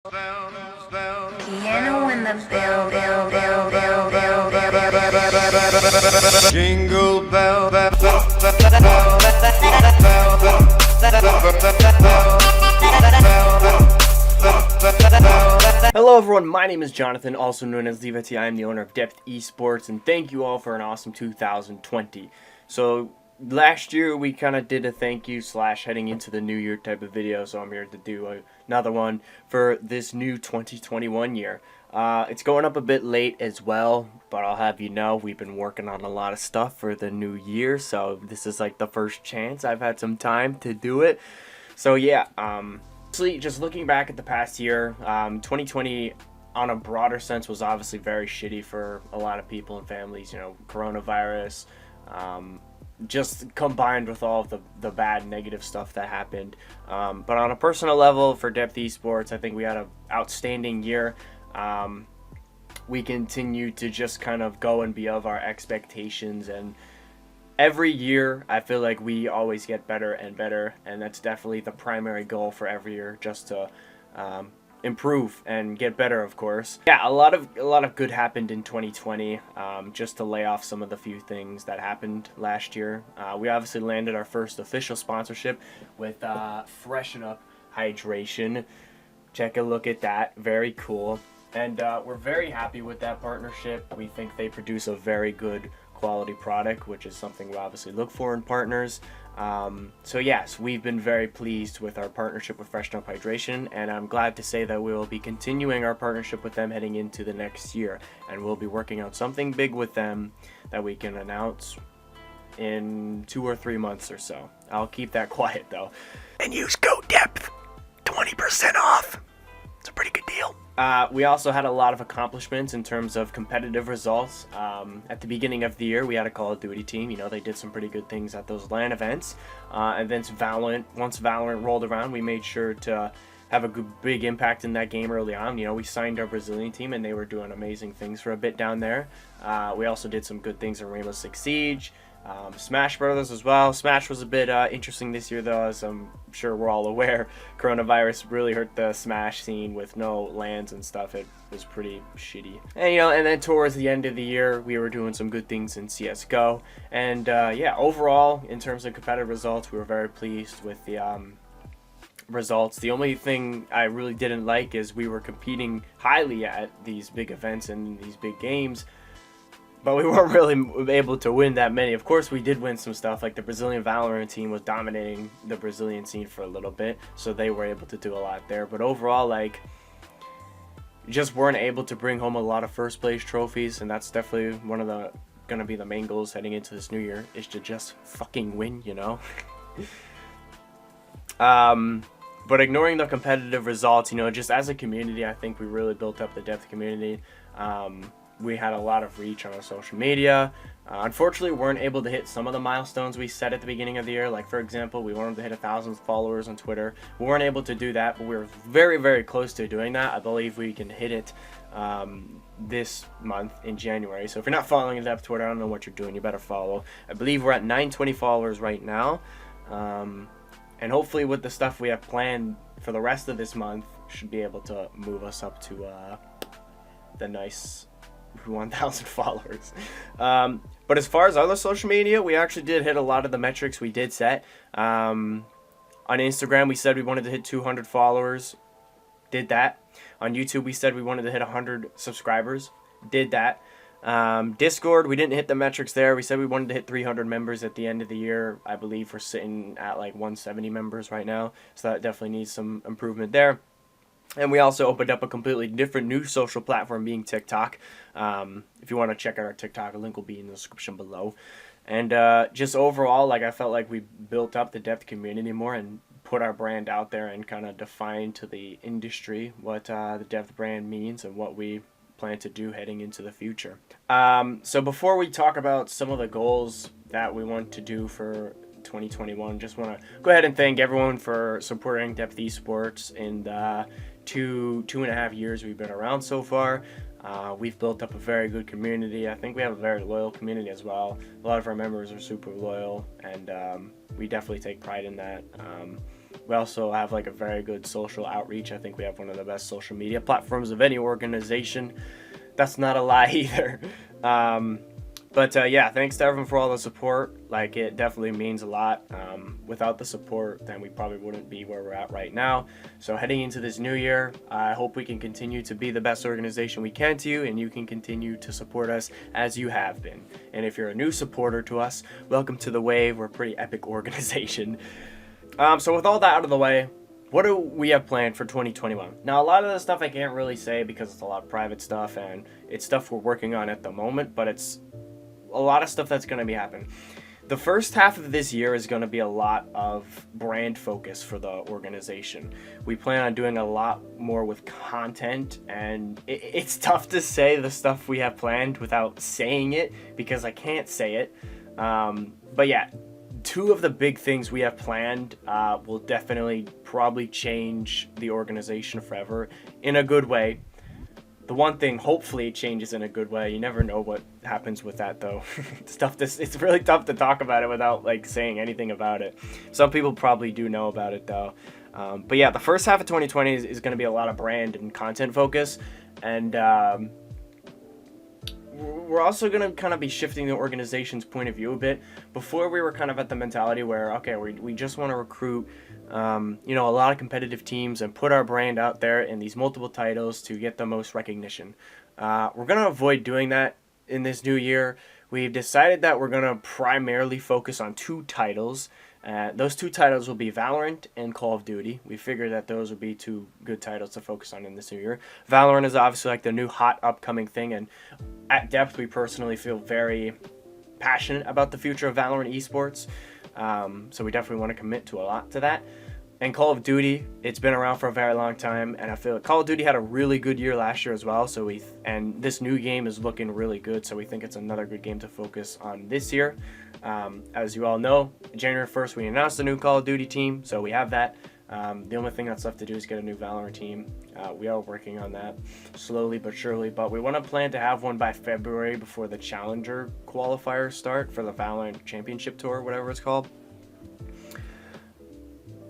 Piano in the Jingle bell, bell, Hello everyone, my name is Jonathan, also known as Liveti. I am the owner of Depth Esports, and thank you all for an awesome 2020. So last year we kind of did a thank you / heading into the new year type of video, so I'm here to do another one for this new 2021 year. It's going up a bit late as well, but I'll have you know we've been working on a lot of stuff for the new year, so this is like the first chance I've had some time to do it. So yeah, just looking back at the past year, 2020 on a broader sense was obviously very shitty for a lot of people and families. You know, coronavirus, just combined with all of the bad negative stuff that happened. But on a personal level for Depth Esports, I think we had an outstanding year. We continue to just kind of go and be of our expectations, and every year I feel like we always get better and better, and that's definitely the primary goal for every year, just to improve and get better, of course. Yeah, a lot of good happened in 2020. Just to lay off some of the few things that happened last year, we obviously landed our first official sponsorship with Freshen Up Hydration. Check a look at that, very cool. And we're very happy with that partnership. We think they produce a very good quality product, which is something we obviously look for in partners. So yes, we've been very pleased with our partnership with Freshen Up Hydration, and I'm glad to say that we will be continuing our partnership with them heading into the next year, and we'll be working out something big with them that we can announce in 2 or 3 months or so. I'll keep that quiet though. And use code DEPTH, 20% off. It's a pretty good deal. We also had a lot of accomplishments in terms of competitive results. At the beginning of the year, we had a Call of Duty team. You know, they did some pretty good things at those LAN events. And then once Valorant rolled around, we made sure to have a big impact in that game early on. You know, we signed our Brazilian team, and they were doing amazing things for a bit down there. We also did some good things in Rainbow Six Siege. Smash Brothers as well. Smash was a bit interesting this year, though, as I'm sure we're all aware. Coronavirus really hurt the Smash scene with no LANs and stuff. It was pretty shitty. And you know, and then towards the end of the year, we were doing some good things in CS:GO. And yeah, overall, in terms of competitive results, we were very pleased with the results. The only thing I really didn't like is we were competing highly at these big events and these big games, but we weren't really able to win that many. Of course, we did win some stuff, like the Brazilian Valorant team was dominating the Brazilian scene for a little bit, so they were able to do a lot there. But overall, like, just weren't able to bring home a lot of first place trophies, and that's definitely one of the gonna be the main goals heading into this new year, is to just fucking win, you know. But ignoring the competitive results, you know, just as a community, I think we really built up the Depth community. We had a lot of reach on our social media. Unfortunately, we weren't able to hit some of the milestones we set at the beginning of the year. Like, for example, we wanted to hit 1,000 followers on Twitter. We weren't able to do that, but we were very, very close to doing that. I believe we can hit it this month in January. So if you're not following Depth Twitter, I don't know what you're doing. You better follow. I believe we're at 920 followers right now. And hopefully with the stuff we have planned for the rest of this month, should be able to move us up to the nice 1,000 followers. But as far as other social media, we actually did hit a lot of the metrics we did set. On Instagram, we said we wanted to hit 200 followers. Did that. On YouTube, we said we wanted to hit 100 subscribers. Did that. Discord, we didn't hit the metrics there. We said we wanted to hit 300 members at the end of the year. I believe we're sitting at like 170 members right now, so that definitely needs some improvement there. And we also opened up a completely different new social platform, being TikTok. If you want to check out our TikTok, a link will be in the description below. And just overall, like, I felt like we built up the Depth community more and put our brand out there and kind of defined to the industry what the Depth brand means and what we plan to do heading into the future. So before we talk about some of the goals that we want to do for 2021, just want to go ahead and thank everyone for supporting Depth Esports in the two and a half years we've been around so far. We've built up a very good community. I think we have a very loyal community as well. A lot of our members are super loyal, and we definitely take pride in that. We also have like a very good social outreach. I think we have one of the best social media platforms of any organization. That's not a lie either. But yeah, thanks to everyone for all the support. Like, it definitely means a lot. Without the support, then we probably wouldn't be where we're at right now. So heading into this new year, I hope we can continue to be the best organization we can to you, and you can continue to support us as you have been. And if you're a new supporter to us, welcome to the wave. We're a pretty epic organization. So with all that out of the way, what do we have planned for 2021? Now, a lot of the stuff I can't really say because it's a lot of private stuff, and it's stuff we're working on at the moment, but it's a lot of stuff that's going to be happening. The first half of this year is going to be a lot of brand focus for the organization. We plan on doing a lot more with content, and it's tough to say the stuff we have planned without saying it because I can't say it. But yeah, two of the big things we have planned will definitely probably change the organization forever in a good way. The one thing, hopefully, it changes in a good way. You never know what happens with that, though. It's really tough to talk about it without like saying anything about it. Some people probably do know about it, though. But yeah, the first half of 2020 is going to be a lot of brand and content focus, and we're also going to kind of be shifting the organization's point of view a bit. Before, we were kind of at the mentality where, okay, we just want to recruit a lot of competitive teams and put our brand out there in these multiple titles to get the most recognition. We're going to avoid doing that in this new year. We've decided that we're going to primarily focus on two titles. Those two titles will be Valorant and Call of Duty. We figured that those would be two good titles to focus on in this new year. Valorant is obviously like the new hot upcoming thing, and at Depth, we personally feel very passionate about the future of Valorant esports. So we definitely want to commit to a lot to that. And Call of Duty, it's been around for a very long time, and I feel like Call of Duty had a really good year last year as well. And this new game is looking really good, so we think it's another good game to focus on this year. As you all know, January 1st we announced the new Call of Duty team, so we have that. The only thing that's left to do is get a new Valorant team. We are working on that slowly but surely, but we want to plan to have one by February before the Challenger qualifiers start for the Valorant Championship Tour, whatever it's called.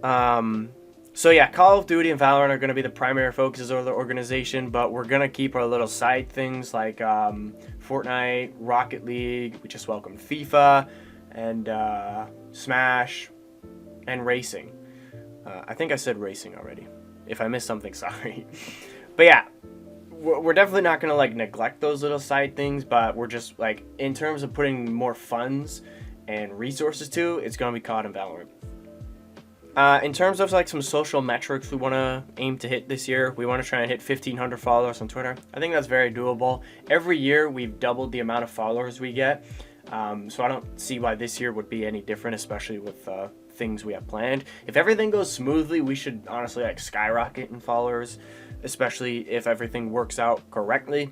So yeah, Call of Duty and Valorant are going to be the primary focuses of the organization, but we're going to keep our little side things like Fortnite, Rocket League, we just welcomed FIFA, and Smash, and racing. I think I said racing already. If I missed something, sorry. But yeah, we're definitely not going to like neglect those little side things, but we're just like, in terms of putting more funds and resources to, it's going to be COD and Valorant. In terms of like some social metrics we want to aim to hit this year, we want to try and hit 1,500 followers on Twitter. I think that's very doable. Every year we've doubled the amount of followers we get, so I don't see why this year would be any different, especially with things we have planned. If everything goes smoothly, we should honestly like skyrocket in followers, especially if everything works out correctly.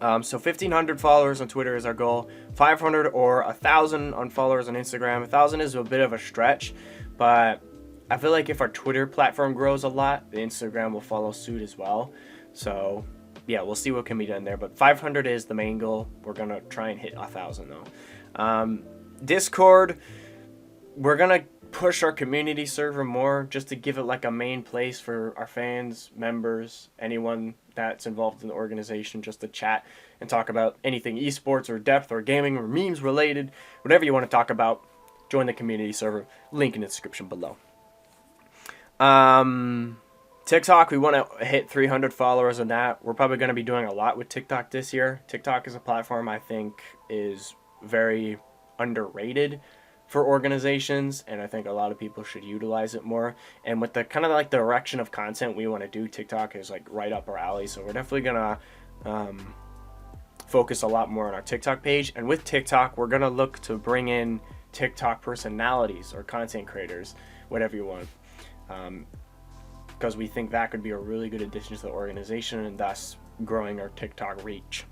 So 1,500 followers on Twitter is our goal. 500 or 1,000 on followers on Instagram. 1,000 is a bit of a stretch, but I feel like if our Twitter platform grows a lot, the Instagram will follow suit as well. So yeah, we'll see what can be done there. But 500 is the main goal. We're going to try and hit 1,000 though. Discord, we're going to push our community server more just to give it like a main place for our fans, members, anyone that's involved in the organization, just to chat and talk about anything esports or depth or gaming or memes related, whatever you want to talk about. Join the community server, link in the description below. TikTok, we want to hit 300 followers on that. We're probably going to be doing a lot with TikTok this year. TikTok is a platform I think is very underrated for organizations, and I think a lot of people should utilize it more. And with the kind of like the direction of content we want to do, TikTok is like right up our alley. So we're definitely going to focus a lot more on our TikTok page. And with TikTok, we're going to look to bring in TikTok personalities or content creators, whatever you want, because we think that could be a really good addition to the organization and thus growing our TikTok reach.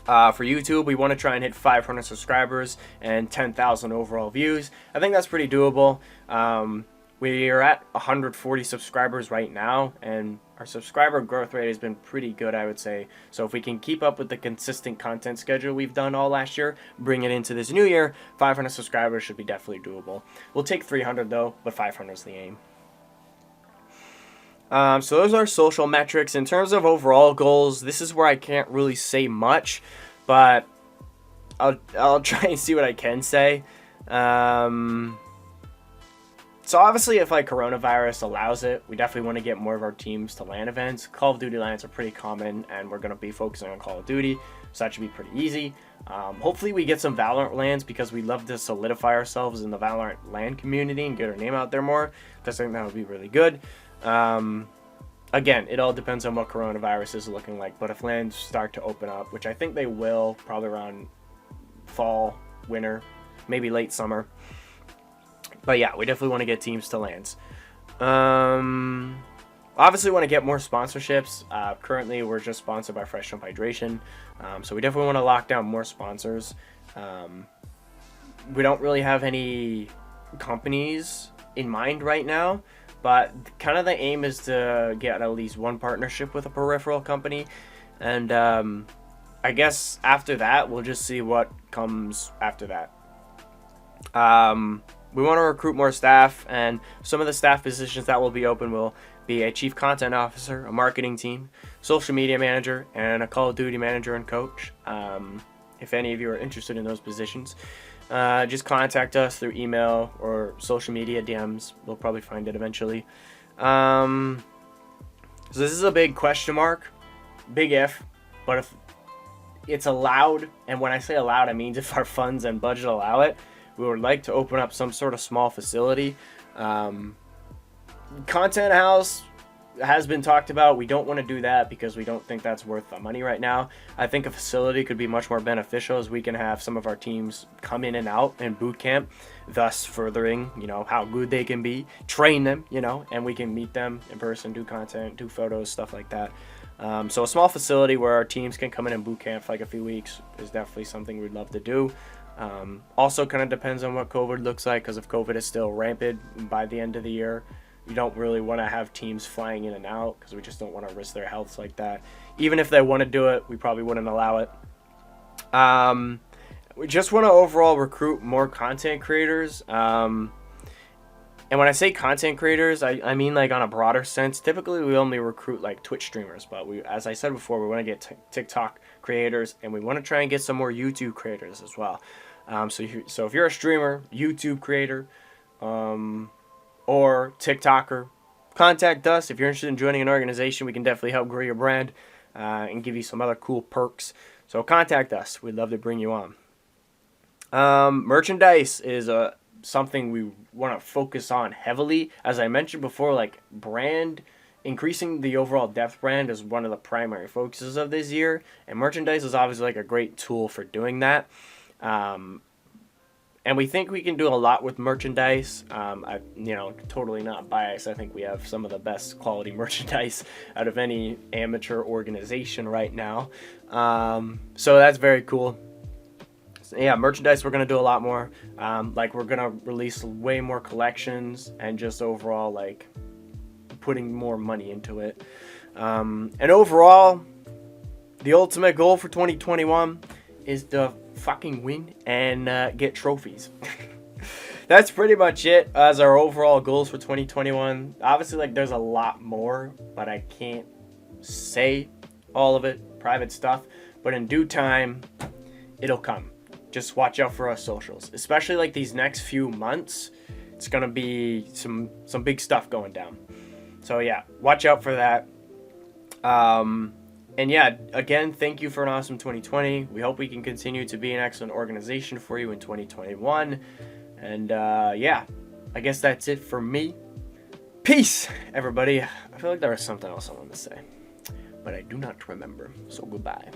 For YouTube, we want to try and hit 500 subscribers and 10,000 overall views. I think that's pretty doable. We are at 140 subscribers right now, and our subscriber growth rate has been pretty good, I would say. So if we can keep up with the consistent content schedule we've done all last year, bring it into this new year, 500 subscribers should be definitely doable. We'll take 300 though, but 500 is the aim. So those are social metrics. In terms of overall goals, this is where I can't really say much, but I'll try and see what I can say. So obviously, if like coronavirus allows it, we definitely want to get more of our teams to LAN events. Call of Duty LANs are pretty common, and we're going to be focusing on Call of Duty, so that should be pretty easy. Hopefully we get some Valorant LANs, because we love to solidify ourselves in the Valorant LAN community and get our name out there more. I think that would be really good. Again, it all depends on what coronavirus is looking like, but if LANs start to open up, which I think they will, probably around fall, winter, maybe late summer. But yeah, we definitely want to get teams to LANs. Obviously want to get more sponsorships. Currently, we're just sponsored by Freshen Up Hydration. So we definitely want to lock down more sponsors. We don't really have any companies in mind right now, but kind of the aim is to get at least one partnership with a peripheral company. And I guess after that, we'll just see what comes after that. We want to recruit more staff, and some of the staff positions that will be open will be a chief content officer, a marketing team, social media manager, and a Call of Duty manager and coach. If any of you are interested in those positions, just contact us through email or social media DMs. We'll probably find it eventually. So this is a big question mark, big if, but if it's allowed, and when I say allowed, I mean if our funds and budget allow it, we would like to open up some sort of small facility. Content house has been talked about. We don't want to do that because we don't think that's worth the money right now. I think a facility could be much more beneficial, as we can have some of our teams come in and out in boot camp, thus furthering, how good they can be, train them, and we can meet them in person, do content, do photos, stuff like that. So a small facility where our teams can come in and boot camp for like a few weeks is definitely something we'd love to do. Also kind of depends on what COVID looks like, because if COVID is still rampant by the end of the year, you don't really want to have teams flying in and out, because we just don't want to risk their health like that. Even if they want to do it, we probably wouldn't allow it. We just want to overall recruit more content creators. And when I say content creators, I mean like on a broader sense. Typically we only recruit like Twitch streamers, but as I said before, we want to get TikTok creators, and we want to try and get some more YouTube creators as well. So if you're a streamer, YouTube creator, or TikToker, contact us. If you're interested in joining an organization, we can definitely help grow your brand and give you some other cool perks. So contact us. We'd love to bring you on. Merchandise is something we want to focus on heavily. As I mentioned before, like brand, increasing the overall depth brand is one of the primary focuses of this year, and merchandise is obviously like a great tool for doing that. And we think we can do a lot with merchandise. Totally not biased. I think we have some of the best quality merchandise out of any amateur organization right now. So that's very cool. So yeah, merchandise we're going to do a lot more. We're going to release way more collections, and just overall like putting more money into it. And overall, the ultimate goal for 2021 is to fucking win and get trophies. That's pretty much it as our overall goals for 2021. Obviously, there's a lot more, but I can't say all of it, private stuff. But in due time, it'll come. Just watch out for our socials, especially these next few months. It's gonna be some big stuff going down. So yeah, watch out for that. And yeah, again, thank you for an awesome 2020. We hope we can continue to be an excellent organization for you in 2021. And yeah, I guess that's it for me. Peace, everybody. I feel like there was something else I wanted to say, but I do not remember. So goodbye.